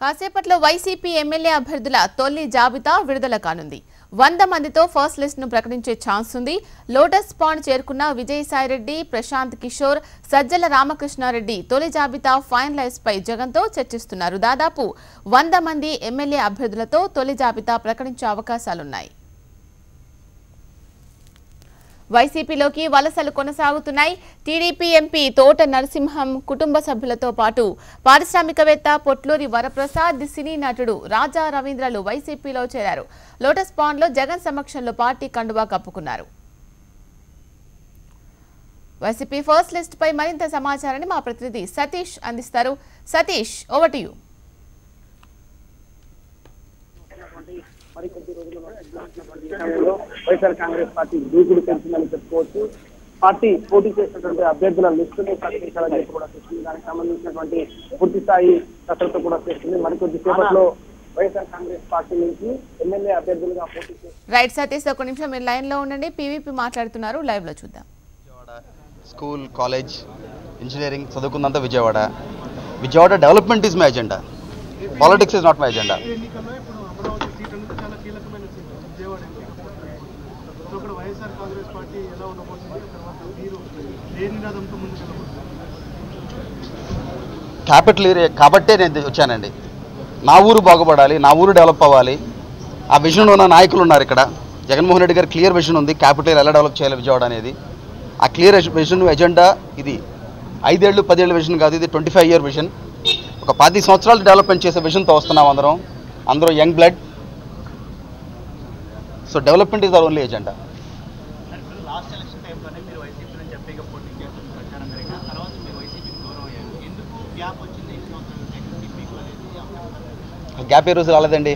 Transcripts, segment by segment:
కాసేపట్లో YCP MLA అభ్యర్థుల తొలి జాబితా విడుదల కానుంది. 100 మందితో ఫస్ట్ లిస్ట్ ను ప్రకటించే ఛాన్స్ ఉంది. లోటస్ పాండ్ చేరుకున్న విజయసాయిరెడ్డి, ప్రశాంత్ కిషోర్, సజ్జల రామకృష్ణారెడ్డి తొలి జాబితా ఫైనలైజ్ పై జగన్తో చర్చిస్తున్నారు. దాదాపు 100 మంది ఎమ్మెల్యే అభ్యర్థులతో తొలి జాబితా ప్రకటించే అవకాశాలున్నాయి. వైసీపీలోకి వలసలు కొనసాగుతున్నాయి. టీడీపీ ఎంపీ తోట నరసింహం కుటుంబ సభ్యులతో పాటు పారిశ్రామికవేత్త పొట్లూరి వరప్రసాద్, సినీ నటుడు రాజా రవీంద్రలు వైసీపీలో చేరారు. లోటస్ పాండ్ లో జగన్ సమక్షంలో పార్టీ కండువా కప్పుకున్నారు. వైసీపీ ఫస్ట్ లిస్ట్ పై మరింత సమాచారాన్ని మా ప్రతినిధి సతీష్ అందిస్తారు. Satish, over to you. మరికొద్ది రోజుల్లో వైఎస్ఆర్ కాంగ్రెస్ పార్టీ దూకుడు పెంచిందని చెప్పుకోవచ్చు. పార్టీ పోటీ చేసినటువంటి అభ్యర్థుల లిస్టుని ప్రకటించాలని చెప్పి కూడా చేస్తుంది. దానికి సంబంధించినటువంటి పూర్తి స్థాయి కసరత్తు కూడా చేస్తుంది. మరికొద్ది సేపట్లో వైఎస్ఆర్ కాంగ్రెస్ పార్టీ నుంచి ఎమ్మెల్యే అభ్యర్థులుగా పోటీ చేస్తుంది. రైట్ సతీష్, ఒక నిమిషం మీరు లైన్ లో ఉండండి. పీవీపీ మాట్లాడుతున్నారు, లైవ్ లో చూద్దాం. స్కూల్, కాలేజ్, ఇంజనీరింగ్ చదువుకుందంతా Vijayawada. Vijayawada development is my agenda, politics is not my agenda. Capital area కాబట్టే నేను వచ్చానండి. నా ఊరు బాగుపడాలి, నా ఊరు డెవలప్ అవ్వాలి. ఆ విజన్ ఉన్న నాయకులు ఉన్నారు ఇక్కడ. జగన్మోహన్ రెడ్డి గారు క్లియర్ విజన్ ఉంది, క్యాపిటల్ ఎలా డెవలప్ చేయాలి విజయవాడ అనేది. ఆ క్లియర్ విజన్ ఎజెండా ఇది 5 ఏళ్ళు 10 ఏళ్ళ విజన్ కాదు, ఇది 25 ఇయర్ విజన్. ఒక 10 సంవత్సరాలు డెవలప్మెంట్ చేసే విజన్తో వస్తున్నాం అందరం young blood. So development is our only agenda. Gap ఏ రోజు రాలేదండి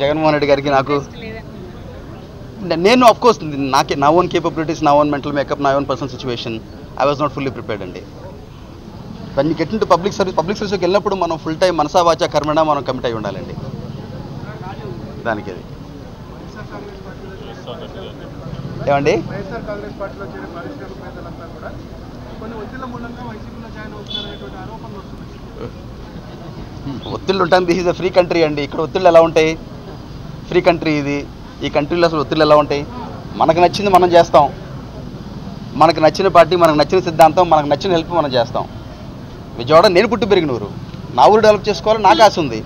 జగన్మోహన్ రెడ్డి గారికి నాకు. నేను అఫ్కోర్స్ నా ఓన్ కేపబిలిటీస్, నా ఓన్ మెంటల్ మేకప్, నా own personal situation, I was not fully prepared అండి. When you get into public సర్వీస్కి వెళ్ళినప్పుడు మనం ఫుల్ టైం మనసా వాచా కర్మణ మనం కమిట్ అయి ఉండాలండి దానికి. అది ఏమండి ఒత్తిళ్ళు ఉంటాయి. This is a free country అండి. ఇక్కడ ఒత్తిళ్ళు ఎలా ఉంటాయి? ఫ్రీ కంట్రీ ఇది. ఈ కంట్రీలో అసలు ఒత్తిళ్ళు ఎలా ఉంటాయి? మనకు నచ్చింది మనం చేస్తాం, మనకు నచ్చిన పార్టీ, మనకు నచ్చిన సిద్ధాంతం, మనకు నచ్చిన హెల్ప్ మనం చేస్తాం. విజయవాడ నేను పుట్టి పెరిగిన ఊరు, నా ఊరు డెవలప్ చేసుకోవాలని నాకు ఆశ ఉంది.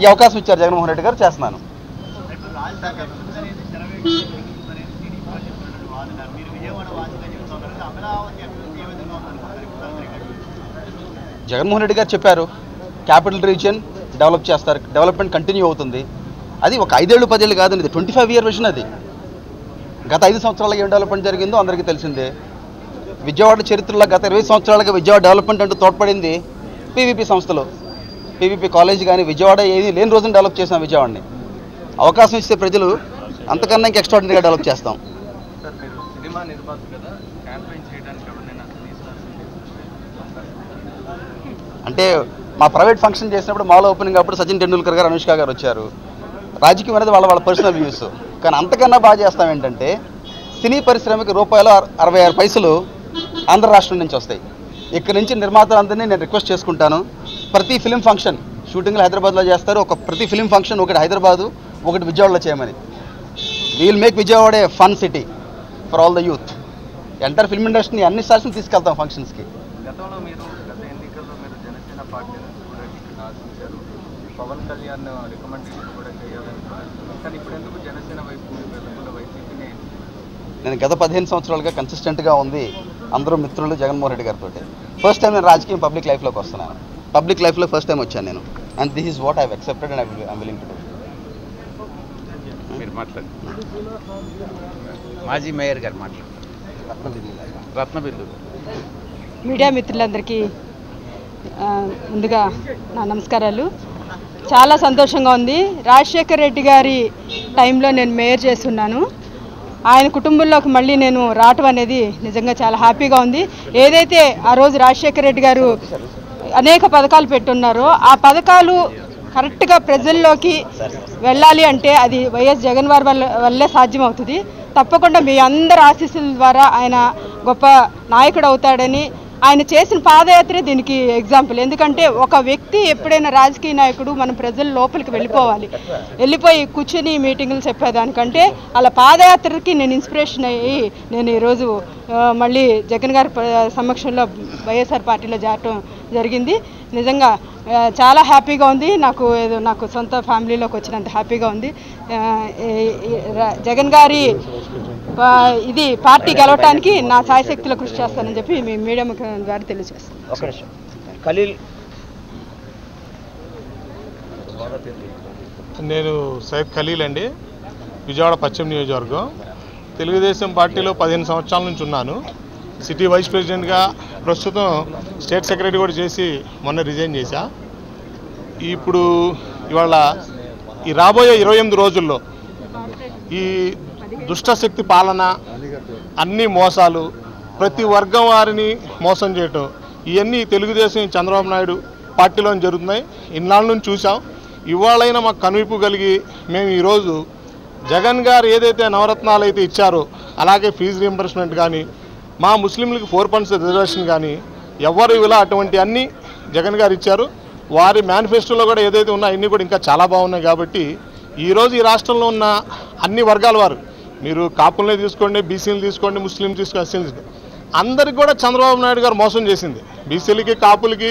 ఈ అవకాశం ఇచ్చారు జగన్మోహన్ రెడ్డి గారు, చేస్తున్నాను. జగన్మోహన్ రెడ్డి గారు చెప్పారు క్యాపిటల్ రీజియన్ డెవలప్ చేస్తారు, డెవలప్మెంట్ కంటిన్యూ అవుతుంది. అది ఒక 5 ఏళ్ళు 10 ఏళ్ళు కాదండి, ఇది 25 ఇయర్ విజన్. అది గత 5 సంవత్సరాలుగా ఏం డెవలప్మెంట్ జరిగిందో అందరికీ తెలిసిందే. విజయవాడ చరిత్రలో గత 20 సంవత్సరాలుగా విజయవాడ డెవలప్మెంట్ అంటూ తోడ్పడింది పీవీపీ సంస్థలు. పీవీపీ కాలేజ్ కానీ విజయవాడ ఏది లేని రోజున డెవలప్ చేసాం విజయవాడని. అవకాశం ఇస్తే ప్రజలు అంతకన్నా ఇంకా ఎక్స్ట్రాడినరీగా డెవలప్ చేస్తాం. అంటే మా ప్రైవేట్ ఫంక్షన్ చేసినప్పుడు మాలో ఓపెనింగ్ అప్పుడు సచిన్ టెండూల్కర్ గారు, అనుష్క గారు వచ్చారు. రాజకీయం అనేది వాళ్ళ పర్సనల్ వ్యూస్. కానీ అంతకన్నా బాగా చేస్తాం ఏంటంటే సినీ పరిశ్రమకి రూపాయలు 66 పైసలు ఆంధ్ర రాష్ట్రం నుంచి వస్తాయి. ఇక్కడి నుంచి నిర్మాతలందరినీ నేను రిక్వెస్ట్ చేసుకుంటాను, ప్రతి ఫిలిం ఫంక్షన్ షూటింగ్లు హైదరాబాద్లో చేస్తారు, ప్రతి ఫిలిం ఫంక్షన్ ఒకటి హైదరాబాదు, ఒకటి విజయవాడలో చేయమని. We'll make Vijayawada a fun city for all the youth. Enter film ఇండస్ట్రీని అన్ని స్టార్స్ని తీసుకెళ్తాం ఫంక్షన్స్కి. గతంలో మీరు గత ఎన్నికల్లో మీరు జనసేన పార్టీ నుంచి కూడా టికెట్ ఆశించారు, పవన్ కళ్యాణ్ రికమెండేషన్ కూడా చేయాలనుకున్నారు. కానీ ఇప్పుడు ఎందుకు జనసేన వైపు వెళ్ళకుండా వైసీపీని? నేను గత 15 సంవత్సరాలుగా కన్సిస్టెంట్గా ఉంది అందరూ మిత్రులు జగన్మోహన్ రెడ్డి గారితో. ఫస్ట్ టైం నేను రాజకీయం పబ్లిక్ లైఫ్లోకి వస్తున్నాను. పబ్లిక్ లైఫ్లో ఫస్ట్ టైం వచ్చాను నేను. And this is what I have accepted and I willing to do. మీరు మాట్లాడు. మాజీ మేయర్ గారు మాట్లాడు. రత్నబిల్లు. మీడియా మిత్రులందరికీ ముందుగా నా నమస్కారాలు. చాలా సంతోషంగా ఉంది. రాజశేఖర్ రెడ్డి గారి టైంలో నేను మేయర్ చేస్తున్నాను. ఆయన కుటుంబంలోకి మళ్ళీ నేను రావటం అనేది నిజంగా చాలా హ్యాపీగా ఉంది. ఏదైతే ఆ రోజు రాజశేఖర్ రెడ్డి గారు అనేక పథకాలు పెట్టున్నారో ఆ పథకాలు కరెక్ట్గా ప్రజల్లోకి వెళ్ళాలి అంటే అది వైఎస్ జగన్ వారి వల్లే సాధ్యమవుతుంది. తప్పకుండా మీ అందరి ఆశీస్సుల ద్వారా ఆయన గొప్ప నాయకుడు అవుతాడని ఆయన చేసిన పాదయాత్రే దీనికి ఎగ్జాంపుల్. ఎందుకంటే ఒక వ్యక్తి ఎప్పుడైనా రాజకీయ నాయకుడు మన ప్రజల లోపలికి వెళ్ళిపోయి కూర్చొని మీటింగులు చెప్పేదానికంటే అలా పాదయాత్రకి నేను ఇన్స్పిరేషన్ అయ్యి నేను ఈరోజు మళ్ళీ జగన్ గారి సమక్షంలో వైఎస్ఆర్ పార్టీలో చేరటం జరిగింది. నిజంగా చాలా హ్యాపీగా ఉంది. నాకు సొంత ఫ్యామిలీలోకి వచ్చినంత హ్యాపీగా ఉంది. జగన్ గారి ఇది పార్టీ గెలవటానికి నా సాయశక్తిలో కృషి చేస్తానని చెప్పి మీ మీడియా ముఖ్యం ద్వారా తెలియజేస్తాను. నేను సయ్యద్ ఖలీల్ అండి, విజయవాడ పశ్చిమ నియోజకవర్గం. తెలుగుదేశం పార్టీలో 15 సంవత్సరాల నుంచి ఉన్నాను. సిటీ వైస్ ప్రెసిడెంట్గా, ప్రస్తుతం స్టేట్ సెక్రటరీ కూడా చేసి మొన్న రిజైన్ చేశా. ఇప్పుడు ఇవాళ ఈ రాబోయే 28 రోజుల్లో ఈ దుష్టశక్తి పాలన, అన్ని మోసాలు, ప్రతి వర్గం వారిని మోసం చేయటం, ఇవన్నీ తెలుగుదేశం చంద్రబాబు నాయుడు పార్టీలో జరుగుతున్నాయి. ఇన్నాళ్ళ నుంచి చూసాం. ఇవాళైనా మాకు కనువిప్పు కలిగి మేము ఈరోజు జగన్ గారు ఏదైతే నవరత్నాలు అయితే ఇచ్చారో, అలాగే ఫీజు రీయింబర్స్మెంట్ కానీ, మా ముస్లింలకు 4% రిజర్వేషన్ కానీ, ఎవరు ఇలా అటువంటి అన్నీ జగన్ గారు ఇచ్చారు. వారి మేనిఫెస్టోలో కూడా ఏదైతే ఉన్నా అన్నీ కూడా ఇంకా చాలా బాగున్నాయి. కాబట్టి ఈరోజు ఈ రాష్ట్రంలో ఉన్న అన్ని వర్గాల వారు, మీరు కాపులనే తీసుకోండి, బీసీలు తీసుకోండి, ముస్లిం తీసుకోండి, ఎస్సీలు తీసుకోండి, అందరికి కూడా చంద్రబాబు నాయుడు గారు మోసం చేసింది. బీసీలకి కాపులకి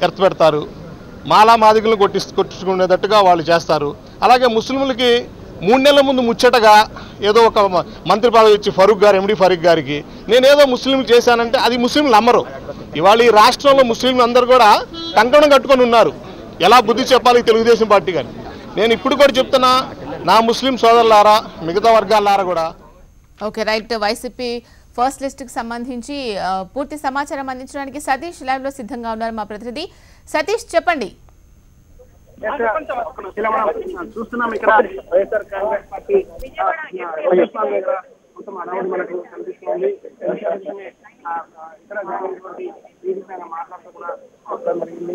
ఎర్త్ పెడతారు, మాలా మాదిగలను కొట్టించుకునేటట్టుగా వాళ్ళు చేస్తారు. అలాగే ముస్లింలకి 3 నెలల ముందు ముచ్చటగా ఏదో ఒక మంత్రి పదవి ఇచ్చి ఫరూక్ గారు, ఎండి ఫరూక్ గారికి నేనేదో ముస్లింలు చేశానంటే అది ముస్లింలు నమ్మరు. ఇవాళ ఈ రాష్ట్రంలో ముస్లింలు అందరూ కూడా కంకణం కట్టుకొని ఉన్నారు. ఎలా బుద్ధి చెప్పాలి తెలుగుదేశం పార్టీ కానీ. నేను ఇప్పుడు కూడా చెప్తున్నా, నా ముస్లిం సోదరులారా, మిగతా వర్గాలారా కూడా. Okay, right. వైసీపీ ఫస్ట్ లిస్ట్కి సంబంధించి పూర్తి సమాచారం అందించడానికి సతీష్ లైవ్లో సిద్ధంగా ఉన్నారు. మా ప్రతినిధి సతీష్, చెప్పండి. చూస్తున్నాం ఇక్కడ వైఎస్ఆర్ కాంగ్రెస్ పార్టీ మొత్తం అడవుడు మనకు కనిపిస్తుంది. ఇక్కడ పైన మాట్లాడుతూ కూడా జరిగింది.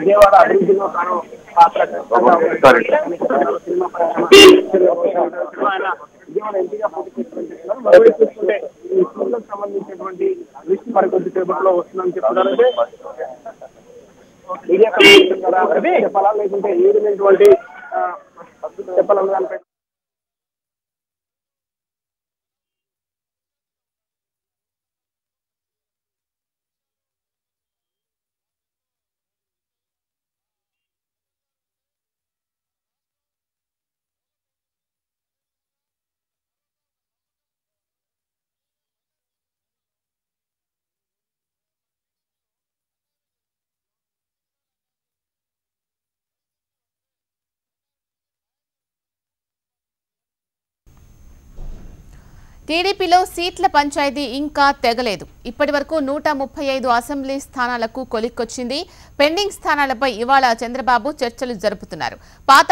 విజయవాడ అభివృద్ధిలో తాను పాత్ర సినిమా ఆయన విజయవాడ ఎంపీగా పోటీ చేస్తున్నారు. మరోవైపు చూసుకుంటే ఈ స్కూళ్ళకు సంబంధించినటువంటి లిస్ట్ మరి కొద్ది సేపట్లో వస్తుందని చెప్తున్నారు. మీడియా చెప్పాలా లేకుంటే ఏ విధమైనటువంటి చెప్పాలన్న దానిపై టీడీపీలో సీట్ల పంచాయతీ ఇంకా తెగలేదు. ఇప్పటి వరకు 135 అసెంబ్లీ స్థానాలకు కొలిక్కొచ్చింది. పెండింగ్ స్థానాలపై ఇవాళ చంద్రబాబు చర్చలు జరుపుతున్నారు. పాత